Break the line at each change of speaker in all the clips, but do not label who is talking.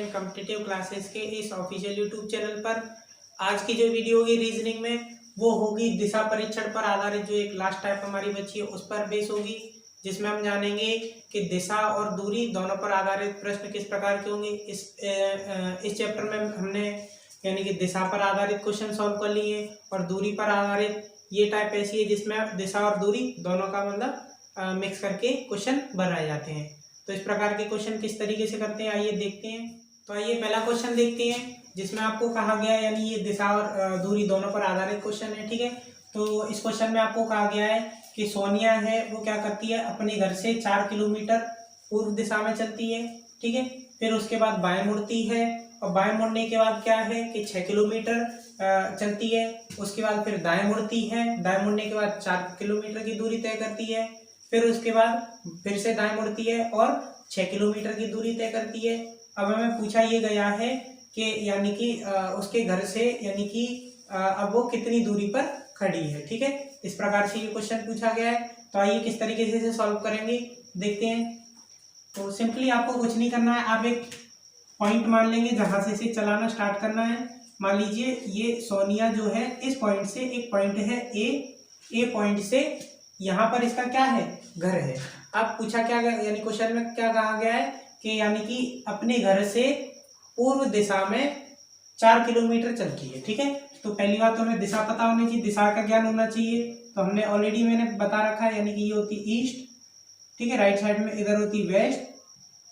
And competitive classes के इस official YouTube channel पर। आज की जो वीडियो होगी रीजनिंग में वो होगी दिशा परीक्षण पर आधारित, जो एक लास्ट टाइप हमारी बच्ची है उस पर बेस होगी, जिसमें हम जानेंगे कि दिशा और दूरी दोनों पर आधारित प्रश्न किस प्रकार के होंगे। इस चैप्टर में हमने यानी कि दिशा पर आधारित क्वेश्चन सॉल्व कर लिए और दूरी पर आधारित ये टाइप ऐसी है जिसमें दिशा और दूरी दोनों का मतलब मिक्स करके क्वेश्चन बनाए जाते हैं। तो इस प्रकार के क्वेश्चन किस तरीके से करते हैं आइए देखते हैं। तो आइए पहला क्वेश्चन देखते हैं, जिसमें आपको कहा गया है यानी ये दिशा और दूरी दोनों पर आधारित क्वेश्चन है। ठीक है, तो इस क्वेश्चन में आपको कहा गया है कि सोनिया है वो क्या करती है, अपने घर से 4 किलोमीटर पूर्व दिशा में चलती है। ठीक है, फिर उसके बाद बाएं मुड़ती है और बाएं मुड़ने के बाद क्या है कि 6 किलोमीटर चलती है। उसके बाद फिर दाएं मुड़ती है, दाएं मुड़ने के बाद 4 किलोमीटर की दूरी तय करती है। फिर उसके बाद फिर से दाएं मुड़ती है और 6 किलोमीटर की दूरी तय करती है। अब हमें पूछा ये गया है कि यानी कि उसके घर से यानी कि अब वो कितनी दूरी पर खड़ी है। ठीक है, इस प्रकार से ये क्वेश्चन पूछा गया है। तो आइए किस तरीके से इसे सॉल्व करेंगे देखते हैं। तो सिंपली आपको कुछ नहीं करना है, आप एक पॉइंट मान लेंगे जहां से इसे चलाना स्टार्ट करना है। मान लीजिए ये सोनिया जो है इस पॉइंट से, एक पॉइंट है ए पॉइंट से यहाँ पर इसका क्या है, घर है। अब पूछा क्या गया यानी क्वेश्चन में क्या कहा गया है कि यानी कि अपने घर से पूर्व दिशा में 4 किलोमीटर चलती है। ठीक है, तो पहली बात तो हमें दिशा पता होनी चाहिए, दिशा का ज्ञान होना चाहिए। तो हमने ऑलरेडी मैंने बता रखा है यानी कि ये होती ईस्ट, ठीक है, राइट साइड में इधर होती वेस्ट,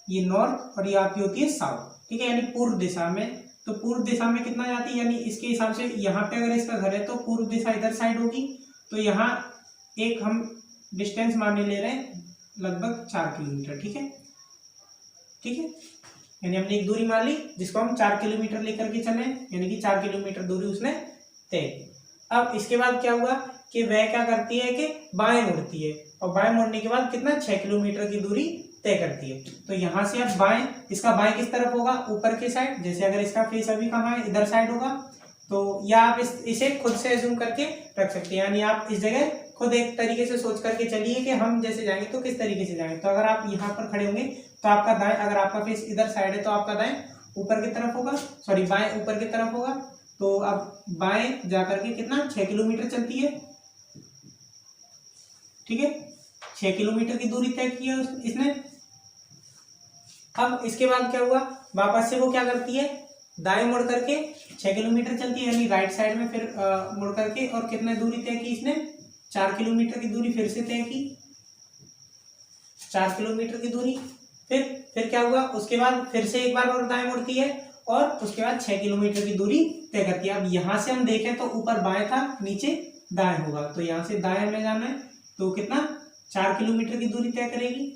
ये नॉर्थ और ये आपकी होती है साउथ। ठीक है, यानी पूर्व दिशा में। तो पूर्व दिशा में कितना जाती है यानी इसके हिसाब से यहाँ पे अगर इसका घर है तो पूर्व दिशा इधर साइड होगी। तो यहाँ एक हम डिस्टेंस मानने ले रहे हैं लगभग 4 किलोमीटर। ठीक है, ठीक है, यानी हमने एक दूरी मान ली जिसको हम 4 किलोमीटर लेकर के चले, यानी कि 4 किलोमीटर दूरी उसने तय की। अब इसके बाद क्या हुआ कि वह क्या करती है कि बाएं मुड़ती है और बाएं मुड़ने के बाद कितना 6 किलोमीटर की दूरी तय करती है। तो यहाँ से अब बाएं, इसका बाएं किस तरफ होगा, ऊपर के साइड। जैसे अगर इसका फेस अभी कहाँ है, इधर साइड होगा। तो या आप इसे खुद से अज्यूम करके रख सकते हैं, यानी आप इस जगह खुद एक तरीके से सोच करके चलिए कि हम जैसे जाएंगे तो किस तरीके से जाएंगे। तो अगर आप यहाँ पर खड़े होंगे तो आपका दाएं, अगर आपका फेस इधर साइड है तो आपका दाएं ऊपर की तरफ होगा, सॉरी बाएं ऊपर की तरफ होगा। तो अब बाएं जाकर के कितना 6 किलोमीटर चलती है। ठीक है, 6 किलोमीटर की दूरी तय की है इसने। अब इसके बाद क्या हुआ, वापस से वो क्या करती है, दाएं मुड़ करके 6 किलोमीटर चलती है यानी राइट साइड में, फिर मुड़ करके और कितने दूरी तय की इसने, 4 किलोमीटर की दूरी फिर से तय की, 4 किलोमीटर की दूरी। फिर क्या हुआ, उसके बाद फिर से एक बार और दाएं मुड़ती है और उसके बाद 6 किलोमीटर की दूरी तय करती है। अब यहाँ से हम देखें तो ऊपर बाएं था, नीचे दाएं होगा। तो यहाँ से दाएं में जाना है तो कितना 4 किलोमीटर की दूरी तय करेगी।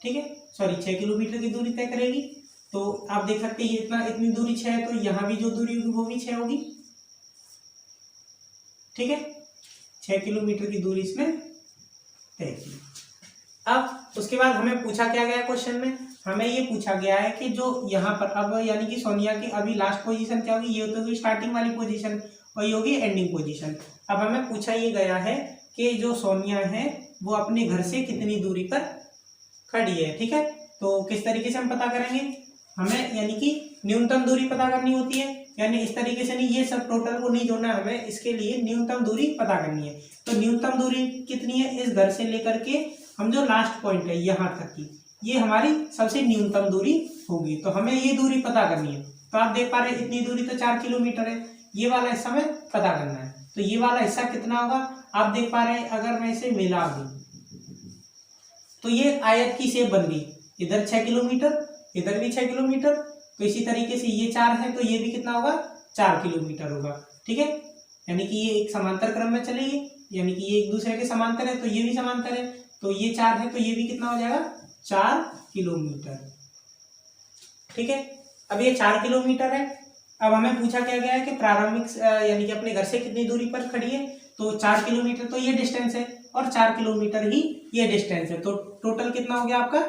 ठीक है, सॉरी 6 किलोमीटर की दूरी तय करेगी। तो आप देख सकते हैं इतनी दूरी 6 है, तो यहाँ भी जो दूरी होगी वो भी 6 होगी। ठीक है, 6 किलोमीटर की दूरी इसमें तय की। अब उसके बाद हमें पूछा क्या गया क्वेश्चन में, हमें ये पूछा गया है कि जो यहाँ पर अब यानी कि सोनिया की अभी लास्ट पोजीशन क्या होगी, ये तो होगी स्टार्टिंग वाली पोजीशन और ये होगी एंडिंग पोजीशन। अब हमें पूछा ये गया है कि जो सोनिया है वो अपने घर से कितनी दूरी पर खड़ी है। ठीक है, तो किस तरीके से हम पता करेंगे, हमें यानी कि न्यूनतम दूरी पता करनी होती है। यानी इस तरीके से नहीं, ये सब टोटल को नहीं जोड़ना, हमें इसके लिए न्यूनतम दूरी पता करनी है। तो न्यूनतम दूरी कितनी है, इस घर से लेकर के हम जो लास्ट पॉइंट है यहाँ तक की, ये हमारी सबसे न्यूनतम दूरी होगी। तो हमें ये दूरी पता करनी है। तो आप देख पा रहे हैं इतनी दूरी तो 4 किलोमीटर है, ये वाला हिस्सा हमें पता करना है। तो ये वाला हिस्सा कितना होगा, आप देख पा रहे हैं अगर मैं इसे मिला दूं तो ये आयत की शेप बन गई, इधर 6 किलोमीटर, इधर भी 6 किलोमीटर। तो इसी तरीके से ये 4 है तो ये भी कितना होगा, 4 किलोमीटर होगा। ठीक है, यानी कि ये एक समांतर क्रम में चलेगी, यानी कि ये एक दूसरे के समांतर है तो ये भी समांतर है। तो ये 4 है तो ये भी कितना हो जाएगा, 4 किलोमीटर। ठीक है, अब ये 4 किलोमीटर है। अब हमें पूछा क्या गया है कि प्रारंभिक यानी कि अपने घर से कितनी दूरी पर खड़ी है। तो 4 किलोमीटर तो ये डिस्टेंस है और 4 किलोमीटर ही ये डिस्टेंस है। तो टोटल कितना हो गया आपका,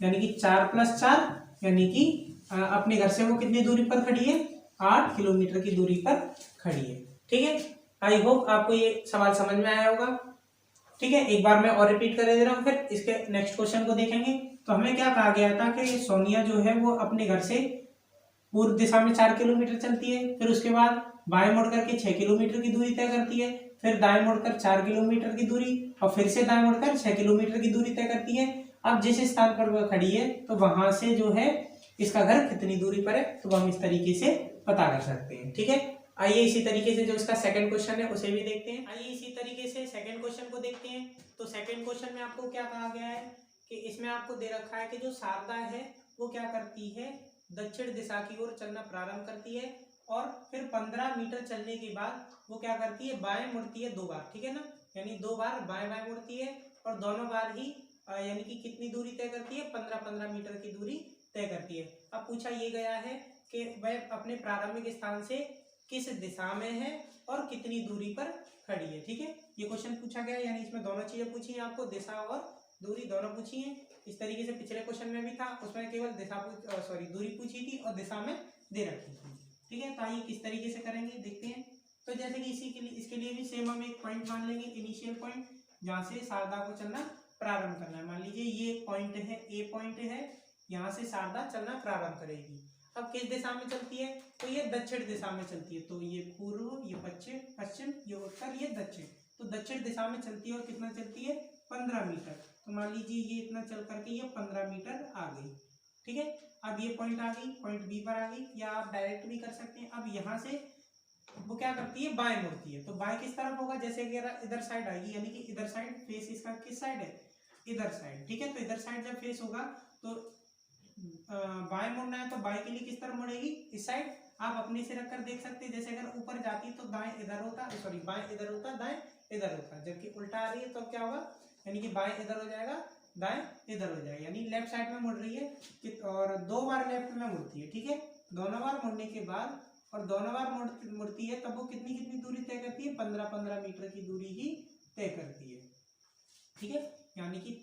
यानी कि 4 + 4 यानी कि अपने घर से वो कितनी दूरी पर खड़ी है, 8 किलोमीटर की दूरी पर खड़ी है। ठीक है, आई होप आपको ये सवाल समझ में आया होगा। ठीक है, एक बार मैं और रिपीट कर दे रहा हूँ, फिर इसके नेक्स्ट क्वेश्चन को देखेंगे। तो हमें क्या कहा गया था कि सोनिया जो है वो अपने घर से पूर्व दिशा में 4 किलोमीटर चलती है, फिर उसके बाद बाएं मुड़ करके 6 किलोमीटर की दूरी तय करती है, फिर दाएं मुड़कर 4 किलोमीटर की दूरी, और फिर से दाएं मुड़कर 6 किलोमीटर की दूरी तय करती है। अब जिस स्थान पर वह खड़ी है तो वहां से जो है इसका घर कितनी दूरी पर है, तो हम इस तरीके से पता कर सकते हैं। ठीक है, आइए इसी तरीके से जो इसका सेकंड क्वेश्चन है उसे भी देखते हैं। आइए इसी तरीके से सेकंड क्वेश्चन को देखते हैं। तो सेकंड क्वेश्चन में आपको क्या कहा गया है कि इसमें आपको दे रखा है कि जो शारदा है वो क्या करती है, दक्षिण दिशा की ओर चलना प्रारंभ करती है, और फिर 15 मीटर चलने के बाद वो क्या करती है, बाएं मुड़ती है 2 बार। ठीक है ना, यानी 2 बार बाएं बाएं मुड़ती है, और दोनों बार ही यानी कि कितनी दूरी तय करती है, 15-15 मीटर की दूरी तय करती है। अब पूछा ये गया है कि वह अपने प्रारंभिक स्थान से किस दिशा में है और कितनी दूरी पर खड़ी है। ठीक है, ये क्वेश्चन पूछा गया है, यानी इसमें दोनों चीजें पूछी हैं आपको, दिशा और दूरी दोनों पूछी हैं। इस तरीके से पिछले क्वेश्चन में भी था, उसमें केवल दूरी पूछी थी और दिशा में दे रखी थी। ठीक है, तो आइए किस तरीके से करेंगे देखते हैं। तो जैसे कि इसके लिए भी सेम हम एक पॉइंट मान लेंगे, इनिशियल पॉइंट, जहाँ से शारदा को चलना प्रारंभ करना है। मान लीजिए ये पॉइंट है, ए पॉइंट है, यहाँ से शारदा चलना प्रारंभ करेगी। अब किस दिशा में चलती है, तो ये दक्षिण दिशा में चलती है। तो ये पूर्व, ये पश्चिम, ये उत्तर, ये दक्षिण। तो दक्षिण दिशा में चलती है और कितना चलती है, 15 मीटर। तो मान लीजिए ये इतना चल करके ये 15 मीटर आ गई। ठीक है, अब ये पॉइंट आ गई, पॉइंट बी पर आ गई, या आप डायरेक्ट भी कर सकते हैं। अब यहाँ से वो क्या करती है, बाएं मुड़ती है। तो बाएं किस तरफ होगा, जैसे कि इधर साइड आएगी, यानी कि इधर साइड फेस इसका किस साइड है, इधर साइड। ठीक है, तो इधर साइड जब फेस होगा तो बाएं मुड़ना है, तो बाएं के लिए किस तरफ मुड़ेगी, इस साइड। आप अपने से रखकर देख सकते हैं, जैसे अगर ऊपर जाती तो दाएं इधर होता, सॉरी बाएं इधर होता, दाएं इधर होता। जबकि उल्टा आ रही है तो क्या होगा, यानी कि बाएं इधर हो जाएगा, दाएं इधर हो जाएगा, यानी लेफ्ट साइड में मुड़ रही है और 2 बार लेफ्ट में मुड़ती है। ठीक है, दोनों बार मुड़ने के बाद और दोनों बार मुड़ती है तब वो कितनी कितनी दूरी तय करती है, 15-15 मीटर की दूरी ही तय करती है। ठीक है, यानी कि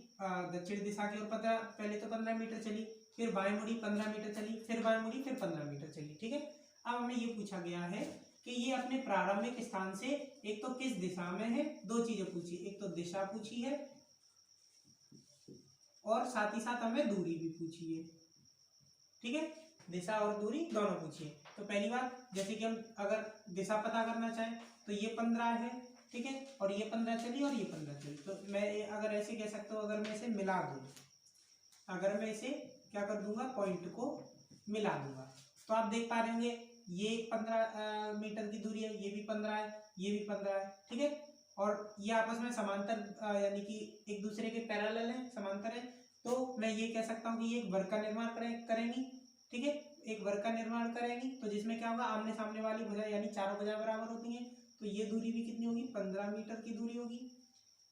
दक्षिण दिशा की ओर पहले तो 15 मीटर चली, फिर बाएं मुड़ी 15 मीटर चली, फिर बाएं मुड़ी, फिर 15 मीटर चली। ठीक है, अब हमें ये पूछा गया है कि ये अपने प्रारंभिक स्थान से एक तो किस दिशा में है, 2 चीजें पूछी, एक तो दिशा पूछी है और साथ ही साथ हमें दूरी भी पूछी है। ठीक है, दिशा और दूरी दोनों पूछी है। तो पहली बात, जैसे कि हम अगर दिशा पता करना चाहें तो ये 15 है। ठीक है, और ये 15 चली और ये 15 चली, तो मैं अगर ऐसे कह सकता हूँ, अगर मैं इसे मिला दूँ, अगर मैं इसे क्या कर दूंगा, पॉइंट को मिला दूंगा, तो आप देख पा रहे होंगे ये 15 मीटर की दूरी है, ये भी 15 है, ये भी 15 है। ठीक है, और ये आपस में समांतर यानी कि एक दूसरे के पैरेलल है, समांतर है। तो मैं ये कह सकता हूँ कि ये एक वर्ग का निर्माण करेंगी। ठीक है, एक वर्ग का निर्माण करेंगी, तो जिसमें क्या होगा, आमने सामने वाली भुजा यानी चारों भुजा बराबर होती हैं, तो ये दूरी भी कितनी होगी, 15 मीटर की दूरी होगी।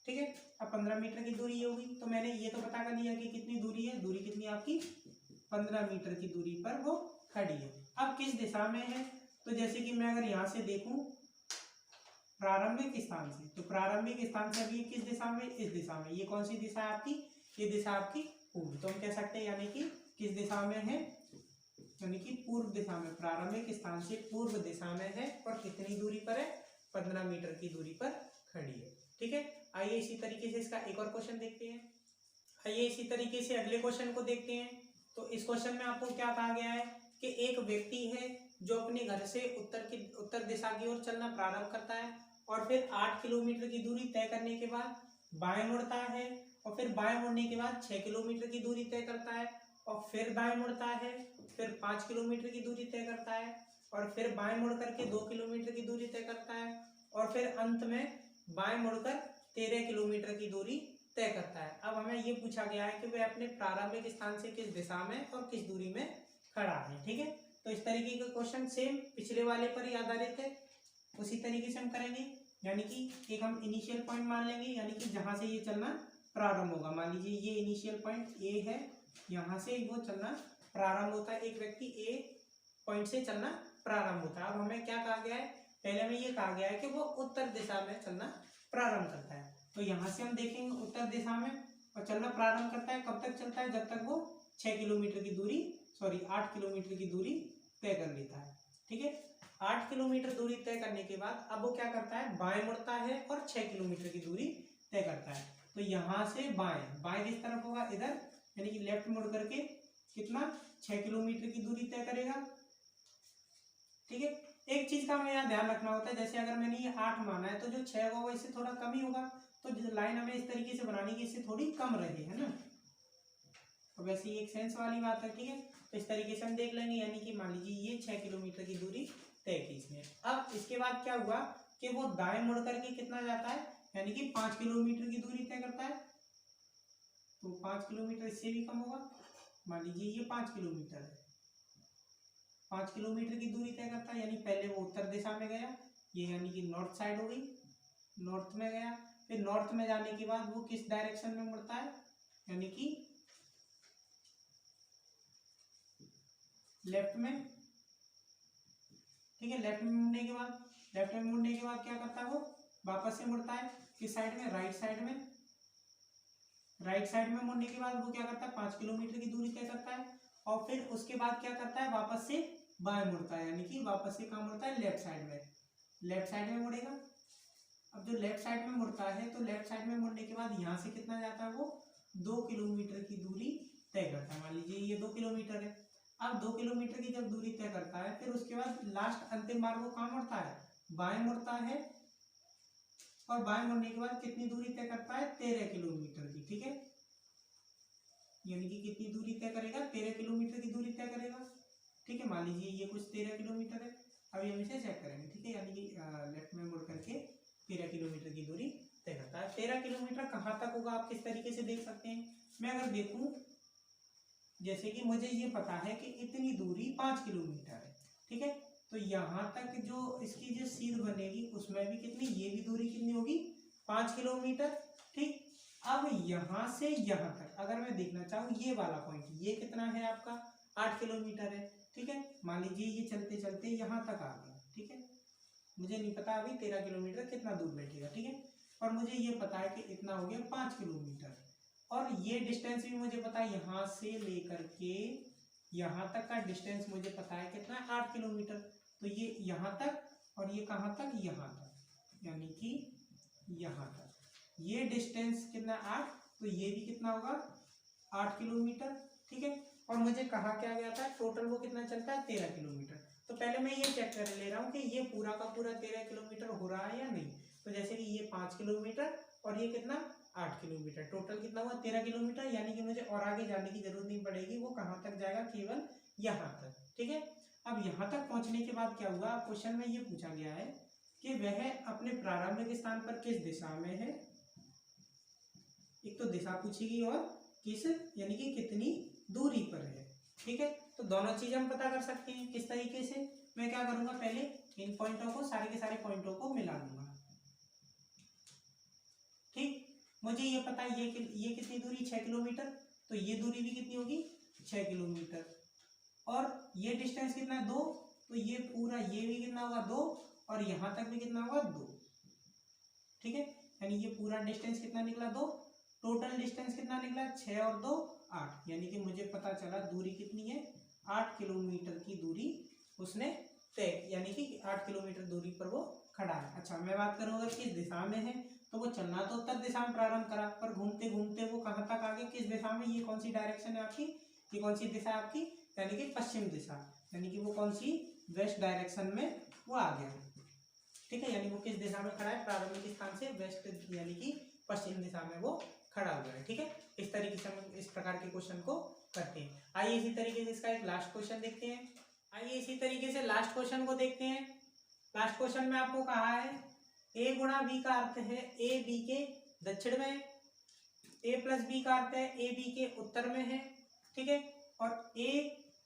ठीक है, अब 15 मीटर की दूरी होगी, तो मैंने ये तो पता कर लिया कि कितनी दूरी है, दूरी कितनी आपकी 15 मीटर की दूरी पर वो खड़ी है। अब किस दिशा में है, तो जैसे कि मैं अगर यहाँ से देखूं प्रारंभिक स्थान से, तो प्रारंभिक स्थान से अभी किस दिशा में, इस दिशा में। ये कौन सी दिशा है आपकी, ये दिशा आपकी पूर्व। तो हम कह सकते हैं यानी कि किस दिशा में है, यानी कि पूर्व दिशा में, प्रारंभिक स्थान से पूर्व दिशा में है, और कितनी दूरी पर है, 15 मीटर की दूरी पर खड़ी है। ठीक है, आइए इसी तरीके से इसका एक और क्वेश्चन देखते हैं। आइए इसी तरीके से अगले क्वेश्चन को देखते हैं। तो इस क्वेश्चन में आपको क्या कहा गया है कि एक व्यक्ति है जो अपने घर से उत्तर दिशा की ओर चलना प्रारंभ करता है, और फिर 8 किलोमीटर की दूरी तय करने के बाद बाएं मुड़ता है, और फिर बाएं मुड़ने के बाद 6 किलोमीटर की दूरी तय करता है, और फिर बाएं मुड़ता है, फिर 5 किलोमीटर की दूरी तय करता है, और फिर बाएं मुड़ करके 2 किलोमीटर की दूरी तय करता है, और फिर अंत में बाएं मुड़कर 13 किलोमीटर की दूरी तय करता है। अब हमें ये पूछा गया है कि वह अपने प्रारंभिक स्थान से किस दिशा में और किस दूरी में खड़ा है। ठीक है, तो इस तरीके का क्वेश्चन सेम पिछले वाले पर ही आधारित है, उसी तरीके से हम करेंगे। यानी कि एक हम इनिशियल पॉइंट मान लेंगे, यानी कि जहां से ये चलना प्रारंभ होगा। मान लीजिए ये इनिशियल पॉइंट ए है, यहाँ से वो चलना प्रारंभ होता है, एक व्यक्ति ए पॉइंट से चलना प्रारंभ होता है। अब हमें क्या कहा गया है, पहले में ये कहा गया है कि वो उत्तर दिशा में चलना प्रारंभ करता है। तो यहाँ से हम देखेंगे उत्तर दिशा में और चलना प्रारंभ करता है, कब तक चलता है, जब तक वो 6 किलोमीटर की दूरी, सॉरी 8 किलोमीटर की दूरी तय कर लेता है। ठीक है, 8 किलोमीटर दूरी तय करने के बाद अब वो क्या करता है, बाएं मुड़ता है और 6 किलोमीटर की दूरी तय करता है। तो यहाँ से बाएं, बाएं किस तरफ होगा, इधर, यानी कि लेफ्ट मुड़ करके कितना, 6 किलोमीटर की दूरी तय करेगा। ठीक है। एक चीज का हमें यहाँ ध्यान रखना होता है, जैसे अगर मैंने ये 8 माना है तो जो 6 होगा वो इससे थोड़ा कम ही होगा, तो लाइन हमें इस तरीके से बनानी कि इससे थोड़ी कम रहे, है ना। तो वैसे ही एक सेंस वाली बात है, ठीक है। तो इस तरीके से हम देख लेंगे, यानी कि मान लीजिए ये 6 किलोमीटर की दूरी तय की इसने। अब इसके बाद क्या हुआ कि वो दाएं मुड़ करके कितना जाता है, यानी कि 5 किलोमीटर की दूरी तय करता है। तो 5 किलोमीटर इससे भी कम होगा, मान लीजिए ये 5 किलोमीटर है, 5 किलोमीटर की दूरी तय करता है, यानी पहले वो उत्तर दिशा में गया, ये यानी कि नॉर्थ साइड हो गई, नॉर्थ में गया। फिर नॉर्थ में जाने के बाद वो किस डायरेक्शन में मुड़ता है, यानी कि लेफ्ट में, ठीक है। लेफ्ट में मुड़ने के बाद क्या करता है, वो वापस से मुड़ता है किस साइड में, राइट साइड में। राइट साइड में मुड़ने के बाद वो क्या करता है, 5 किलोमीटर की दूरी तय करता है, और फिर उसके बाद क्या करता है, वापस से बाएं मुड़ता है, यानी कि वापस से कहाँ मुड़ता है, लेफ्ट साइड में। लेफ्ट साइड में मुड़ेगा। अब जो लेफ्ट साइड में मुड़ता है, तो लेफ्ट साइड में मुड़ने के बाद यहाँ से कितना जाता है, वो 2 किलोमीटर की दूरी तय करता है। मान लीजिए ये 2 किलोमीटर है। अब 2 किलोमीटर की जब दूरी तय करता है, फिर उसके बाद लास्ट अंतिम बार वो कहाँ मुड़ता है, बाएं मुड़ता है, और बाएं मुड़ने के बाद कितनी दूरी तय करता है, 13 किलोमीटर की, ठीक है। यानी कि कितनी दूरी तय करेगा, 13 किलोमीटर की दूरी तय करेगा, ठीक है। मान लीजिए ये कुछ 13 किलोमीटर है। अभी हम इसे चेक करेंगे, ठीक है। यानी कि लेफ्ट में मुड़ करके 13 किलोमीटर की दूरी तय करता है। 13 किलोमीटर कहाँ तक होगा, आप किस तरीके से देख सकते हैं। मैं अगर देखूं, जैसे कि मुझे ये पता है कि इतनी दूरी 5 किलोमीटर है, ठीक है। तो यहाँ तक जो इसकी जो सीध बनेगी उसमें भी कितनी, ये भी दूरी कितनी होगी, 5 किलोमीटर, ठीक। अब यहाँ से यहाँ तक अगर मैं देखना चाहूँ, ये वाला पॉइंट ये कितना है आपका, 8 किलोमीटर है, ठीक है। मान लीजिए ये चलते चलते यहाँ तक आ गया, ठीक है। मुझे नहीं पता अभी 13 किलोमीटर कितना दूर बैठेगा, ठीक है। और मुझे ये पता है कि इतना हो गया 5 किलोमीटर, और ये डिस्टेंस भी मुझे पता है, यहाँ से लेकर के यहाँ तक का डिस्टेंस मुझे पता है कितना है, 8 किलोमीटर। तो ये यहाँ तक, और ये कहाँ तक, यहाँ तक, यानी कि यहाँ तक ये डिस्टेंस कितना, 8। तो ये भी कितना होगा, 8 किलोमीटर, ठीक है। और मुझे कहा क्या गया था, टोटल वो कितना चलता है, 13 किलोमीटर। तो पहले मैं ये चेक कर ले रहा हूँ कि ये पूरा का पूरा 13 किलोमीटर हो रहा है या नहीं। तो जैसे कि ये 5 किलोमीटर और ये कितना, 8 किलोमीटर, टोटल कितना हुआ, 13 किलोमीटर। यानी कि मुझे और आगे जाने की जरूरत नहीं पड़ेगी, वो कहाँ तक जाएगा, केवल यहाँ तक, ठीक है। अब यहाँ तक पहुँचने के बाद क्या हुआ, क्वेश्चन में ये पूछा गया है कि वह अपने प्रारंभिक स्थान पर किस दिशा में है। एक तो दिशा पूछेगी और किस, यानी कि कितनी दूरी पर है, ठीक है। तो दोनों चीज हम पता कर सकते हैं किस तरीके से। मैं क्या करूंगा, पहले इन पॉइंटों को, सारे के सारे पॉइंटों को मिला लूंगा, ठीक। मुझे ये पता है ये कितनी दूरी, 6 किलोमीटर, तो ये दूरी भी कितनी होगी, 6 किलोमीटर। और ये डिस्टेंस कितना है, 2, तो ये पूरा ये भी कितना होगा, 2, और यहाँ तक भी कितना होगा, 2, ठीक है। यानी ये पूरा डिस्टेंस कितना निकला, 2। टोटल डिस्टेंस कितना निकला, 6 और 2 8। यानी कि मुझे पता चला दूरी कितनी है, 8 किलोमीटर की दूरी उसने तय, यानी कि 8 किलोमीटर दूरी पर वो खड़ा है। अच्छा, मैं बात करूँ अगर किस दिशा में है, तो वो चलना तो उत्तर दिशा में प्रारंभ करा, पर घूमते घूमते वो कहाँ तक आ गए, किस दिशा में, ये कौन सी डायरेक्शन है आपकी, ये कौन सी दिशा है आपकी, यानी कि पश्चिम दिशा। यानी कि वो कौन सी, वेस्ट डायरेक्शन में वो आ गया, ठीक है। यानी वो किस दिशा में खड़ा है, प्रारंभिक स्थान से वेस्ट, यानी कि पश्चिम दिशा में वो खड़ा हुआ है, ठीक है। इस तरीके से हम इस प्रकार के क्वेश्चन को करते हैं। आइए इसी तरीके से इसका एक लास्ट क्वेश्चन देखते हैं। आइए इसी तरीके से लास्ट क्वेश्चन को देखते हैं। लास्ट क्वेश्चन में आपको कहा है a गुणा b का अर्थ है a b के दक्षिण में, a प्लस b का अर्थ है a b के उत्तर में है, ठीक है। और a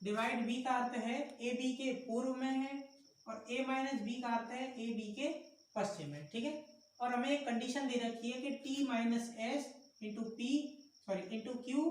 डिवाइड b का अर्थ है a b के पूर्व में है, और a माइनस b का अर्थ है a b के पश्चिम में, ठीक है। और हमें एक कंडीशन दे रखी है कि t minus S into Q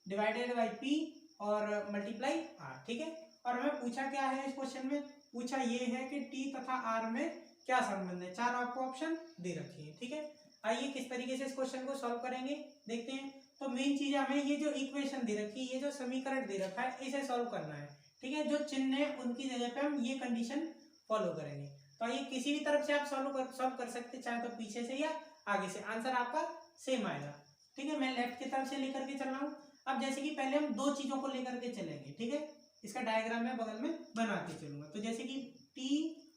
divided by p और मल्टीप्लाई r, ठीक है। और हमें पूछा क्या है, इस क्वेश्चन में पूछा ये है कि t तथा r में क्या संबंध है। 4 आपको ऑप्शन दे रखे हैं, ठीक है। आइए किस तरीके से इस क्वेश्चन को सॉल्व करेंगे देखते हैं। तो मेन चीज हमें ये जो इक्वेशन दे रखी है, ये जो समीकरण दे रखा है, इसे सॉल्व करना है, ठीक है। जो चिन्ह है उनकी जगह पे हम ये कंडीशन फॉलो करेंगे। तो ये किसी भी तरफ से आप सॉल्व कर सकते, चाहे तो पीछे से या आगे से, आंसर आपका सेम आएगा, ठीक है। मैं लेफ्ट की तरफ से लेकर के चल रहा हूँ। अब जैसे कि पहले हम 2 चीजों को लेकर के चलेंगे, ठीक है। इसका डायग्राम मैं बगल में बना के चलूंगा। तो जैसे कि टी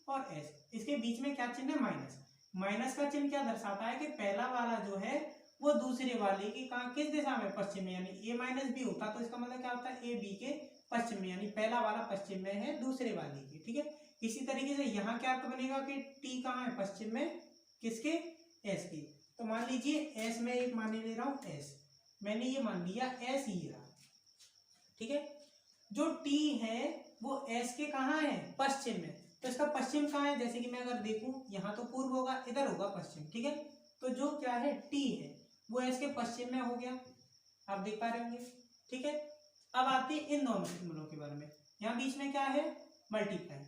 और एस, इसके बीच में क्या चिन्ह है, माइनस। माइनस का चिन्ह क्या दर्शाता है कि पहला वाला जो है वो दूसरे वाले की कहाँ, किस दिशा में, पश्चिम में, यानी ए माइनस बी होता तो इसका मतलब क्या होता है, ए बी के पश्चिम में, यानी पहला वाला पश्चिम में है दूसरे वाले की, ठीक है। इसी तरीके से यहाँ क्या अर्थ बनेगा कि टी कहाँ है, पश्चिम में, किसके, एस की। तो मान लीजिए एस में एक मान ले रहा हूँ एस, मैंने ये मान लिया एस ही रहा, ठीक है। जो टी है वो एस के कहाँ है, पश्चिम में, तो इसका पश्चिम कहाँ है, जैसे कि मैं अगर देखूं यहाँ तो पूर्व होगा, इधर होगा पश्चिम, ठीक है। तो जो क्या है टी है वो एस के पश्चिम में हो गया, आप देख पा रहे होंगे, ठीक है। अब आते हैं इन दोनों सिंबलों के बारे में। यहाँ बीच में क्या है, मल्टीप्लाई।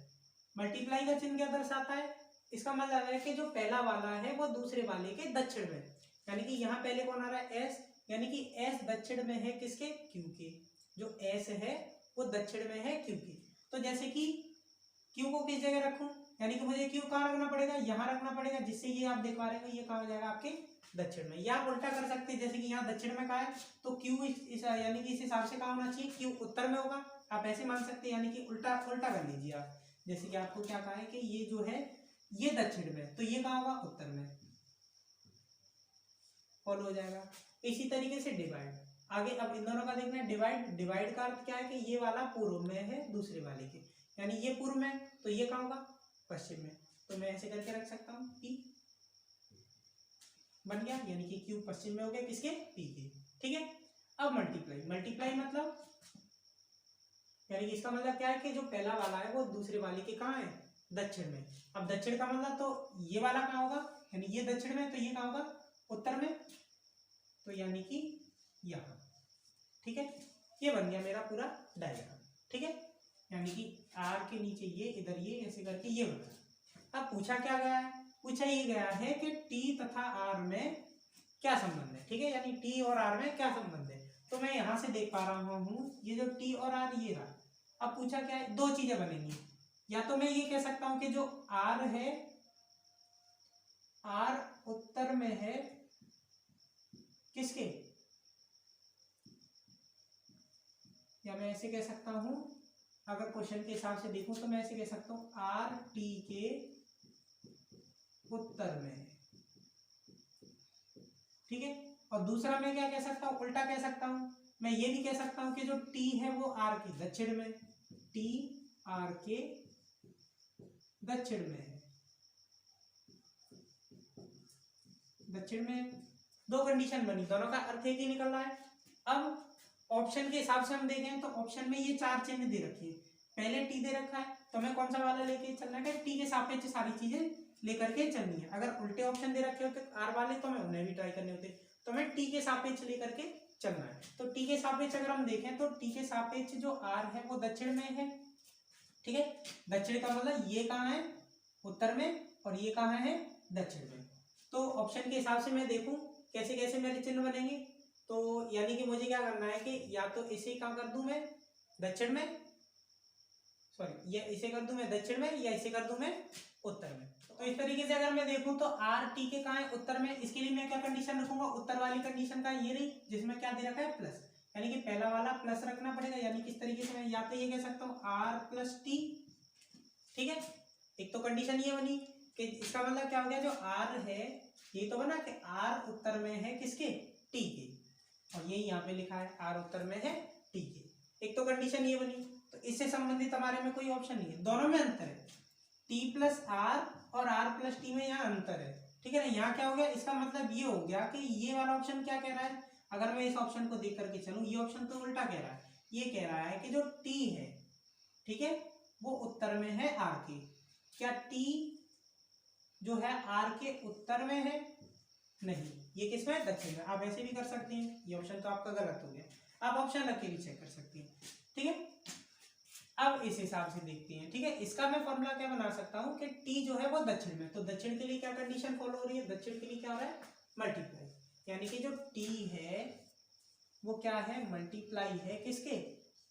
मल्टीप्लाई का चिन्ह क्या दर्शाता है, इसका मतलब है कि जो पहला वाला है वो दूसरे वाले के दक्षिण में, यानी कि यहाँ पहले कौन आ रहा है, एस, यानी कि एस दक्षिण में है किसके, क्यू के। जो एस है वो दक्षिण में है क्यू के। तो जैसे कि क्यू को किस जगह रखूं, यानी कि मुझे क्यू कहाँ रखना पड़ेगा, यहाँ रखना पड़ेगा, जिससे ये आप देख पा रहे हो ये कहाँ हो जाएगा आपके दक्षिण में। या आप उल्टा कर सकते हैं, जैसे कि यहाँ दक्षिण में कहाँ है तो क्यू यानी कि इस हिसाब से कहाँ होना चाहिए, क्यू उत्तर में होगा, आप ऐसे मान सकते हैं, यानी कि उल्टा उल्टा कर लीजिए आप। जैसे कि आपको क्या कहा है कि ये जो है ये दक्षिण में, तो ये कहाँ होगा, उत्तर में, फॉलो हो जाएगा। इसी तरीके से डिवाइड, आगे अब इन दोनों का देखना है। डिवाइड, डिवाइड का अर्थ क्या है कि ये वाला पूर्व में है दूसरे वाले के, यानी ये पूर्व में तो ये कहाँ होगा, पश्चिम में, तो मैं ऐसे करके रख सकता हूँ, पी बन गया, यानी कि क्यू पश्चिम में हो गया किसके, पी के, ठीक है। अब मल्टीप्लाई, मल्टीप्लाई मतलब यानी कि इसका मतलब क्या है कि जो पहला वाला है वो दूसरे वाले के कहाँ है, दक्षिण में। अब दक्षिण का मतलब तो ये वाला कहाँ होगा, यानी ये दक्षिण में, तो ये कहाँ होगा, उत्तर में, तो यानी कि यहाँ, ठीक है। ये बन गया मेरा पूरा डायग्राम, ठीक है। यानी कि आर के नीचे ये, इधर ये, ऐसे करके ये बना। अब पूछा क्या गया है, पूछा ये गया है कि टी तथा आर में क्या संबंध है, ठीक है, यानी टी और आर में क्या संबंध है। तो मैं यहां से देख पा रहा हूँ ये जो टी और आर ये रहा। अब पूछा क्या है, दो चीजें बनेंगी, या तो मैं ये कह सकता हूं कि जो आर है, आर उत्तर में है किसके, या मैं ऐसे कह सकता हूं, अगर क्वेश्चन के हिसाब से देखूं तो मैं ऐसे कह सकता हूं आर टी के उत्तर में है, ठीक है। और दूसरा मैं क्या कह सकता हूं, उल्टा कह सकता हूं, मैं ये भी कह सकता हूं कि जो टी है वो आर के दक्षिण में, टी आर के दक्षिण में है, दक्षिण में। दो कंडीशन बनी, दोनों का अर्थ एक ही निकल रहा है। अब ऑप्शन के हिसाब से हम देखें तो ऑप्शन में ये चार चिन्ह दे रखे हैं, पहले टी दे रखा है, तो हमें कौन सा वाला लेके चलना है, टी के सापेक्ष सारी चीजें लेकर के चलनी है। अगर उल्टे ऑप्शन दे रखे होते आर वाले तो हमें उन्हें भी ट्राई करने होते, तो हमें टी के सापेक्ष लेकर के चलना है। तो टी के सापेक्ष अगर हम देखें तो टी के सापेक्ष जो आर है वो दक्षिण में है, ठीक है। दक्षिण का मतलब ये कहाँ है, उत्तर में, और ये कहाँ है, दक्षिण में। तो ऑप्शन के हिसाब से मैं देखूं कैसे कैसे मेरे चिन्ह बनेंगे, तो यानी कि मुझे क्या करना है कि या तो इसे क्या कर दूं मैं दक्षिण में, सॉरी ये इसे कर दूं मैं दक्षिण में, या इसे कर दूं मैं उत्तर में। तो इस तरीके से अगर मैं देखूं तो आर टी के कहाँ है, उत्तर में, इसके लिए मैं क्या कंडीशन रखूंगा, उत्तर वाली कंडीशन का ये रही जिसमें क्या दे रखा है, प्लस, यानी कि पहला वाला प्लस रखना पड़ेगा। यानी किस तरीके से मैं या तो ये कह सकता हूँ आर प्लस टी, ठीक है। एक तो कंडीशन ये बनी कि इसका मतलब क्या हो गया, जो आर है ये तो बना कि आर उत्तर में है किसके, टी के, और ये यहाँ पे लिखा है आर उत्तर में है टी के। एक तो कंडीशन ये बनी, तो इससे संबंधित हमारे में कोई ऑप्शन नहीं है, दोनों में अंतर है, टी प्लस आर और आर प्लस टी में यहाँ अंतर है, ठीक है ना। यहाँ क्या हो गया, इसका मतलब ये हो गया कि ये वाला ऑप्शन क्या कह रहा है, अगर मैं इस ऑप्शन को देख करके चलूं, ये ऑप्शन तो उल्टा कह रहा है, ये कह रहा है कि जो टी है, ठीक है, वो उत्तर में है आर के। क्या टी जो है आर के उत्तर में है, नहीं, ये किसमें है, दक्षिण में। आप ऐसे भी कर सकते हैं, ये ऑप्शन तो आपका गलत हो गया, आप ऑप्शन रख के भी चेक कर सकते हैं, ठीक है। अब इस हिसाब से देखते हैं, ठीक है। इसका मैं फॉर्मूला क्या बना सकता हूं कि टी जो है वो दक्षिण में, तो दक्षिण के लिए क्या कंडीशन फॉलो हो रही है, दक्षिण के लिए क्या हो रहा है, मल्टीप्लाई, यानी कि जो टी है वो क्या है, मल्टीप्लाई है किसके,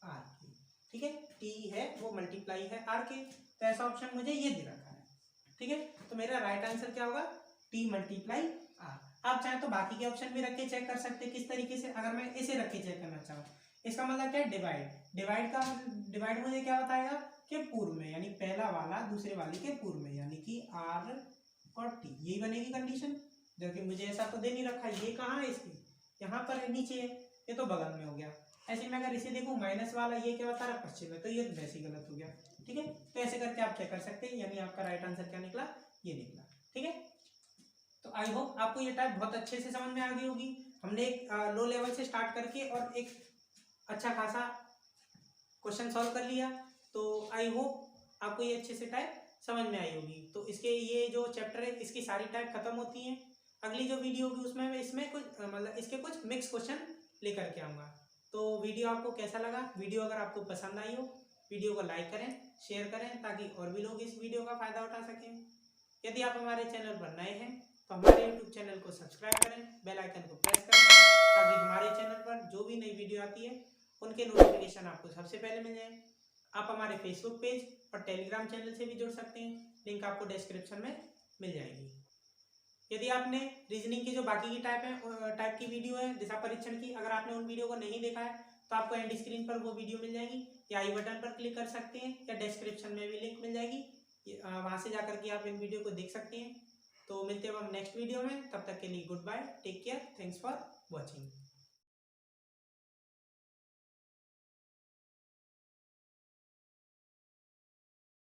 आर के, ठीक है। टी है वो मल्टीप्लाई है आर के, तो ऐसा ऑप्शन मुझे ये दे रखा है, ठीक है। तो मेरा राइट आंसर क्या होगा, टी मल्टीप्लाई आर। आप चाहे तो बाकी के ऑप्शन भी रख के चेक कर सकते हैं, किस तरीके से, अगर मैं इसे रख के चेक करना चाहूँ, इसका मतलब क्या है, डिवाइड, डिवाइड मुझे क्या बताएगा कि पूर्व में, यानी पहला वाला दूसरे वाले के पूर्व में, यानी कि R और T, यही बनेगी कंडीशन। जबकि मुझे ऐसा तो दे नहीं रखा, ये कहाँ है इसकी, यहाँ पर नीचे है, ये तो बगल में हो गया। ऐसे में अगर इसे देखो माइनस वाला, ये क्या बता रहा है पश्चिम में, तो ये वैसे ही गलत हो गया। ठीक है, तो ऐसे करके आप चेक कर सकते हैं, यानी आपका राइट आंसर क्या निकला, ये निकला। ठीक है, तो आई होप आपको ये टाइप बहुत अच्छे से समझ में आ गई होगी। हमने एक लो लेवल से स्टार्ट करके और एक अच्छा खासा क्वेश्चन सॉल्व कर लिया। तो आई होप आपको ये अच्छे से टाइप समझ में आई होगी। तो इसके ये जो चैप्टर है इसकी सारी टाइप खत्म होती हैं। अगली जो वीडियो होगी उसमें मैं इसमें कुछ मतलब इसके कुछ मिक्स क्वेश्चन लेकर के आऊँगा। तो वीडियो आपको कैसा लगा, वीडियो अगर आपको पसंद आई हो वीडियो को लाइक करें, शेयर करें, ताकि और भी लोग इस वीडियो का फ़ायदा उठा सकें। यदि आप हमारे चैनल पर नए हैं तो हमारे यूट्यूब चैनल को सब्सक्राइब करें, बेल आइकन को प्रेस करें, ताकि हमारे चैनल पर जो भी नई वीडियो आती है उनके नोटिफिकेशन आपको सबसे पहले मिल जाए। आप हमारे फेसबुक पेज और टेलीग्राम चैनल से भी जुड़ सकते हैं, लिंक आपको डिस्क्रिप्शन में मिल जाएगी। यदि आपने रीजनिंग की जो बाकी की टाइप की वीडियो है दिशा परीक्षण की, अगर आपने उन वीडियो को नहीं देखा है तो आपको एंड स्क्रीन पर वो वीडियो मिल जाएगी, या आई बटन पर क्लिक कर सकते हैं, या डिस्क्रिप्शन में भी लिंक मिल जाएगी, वहाँ से जाकर के आप इन वीडियो को देख सकते हैं। तो मिलते हैं हम नेक्स्ट वीडियो में, तब तक के लिए goodbye, take care, thanks for watching.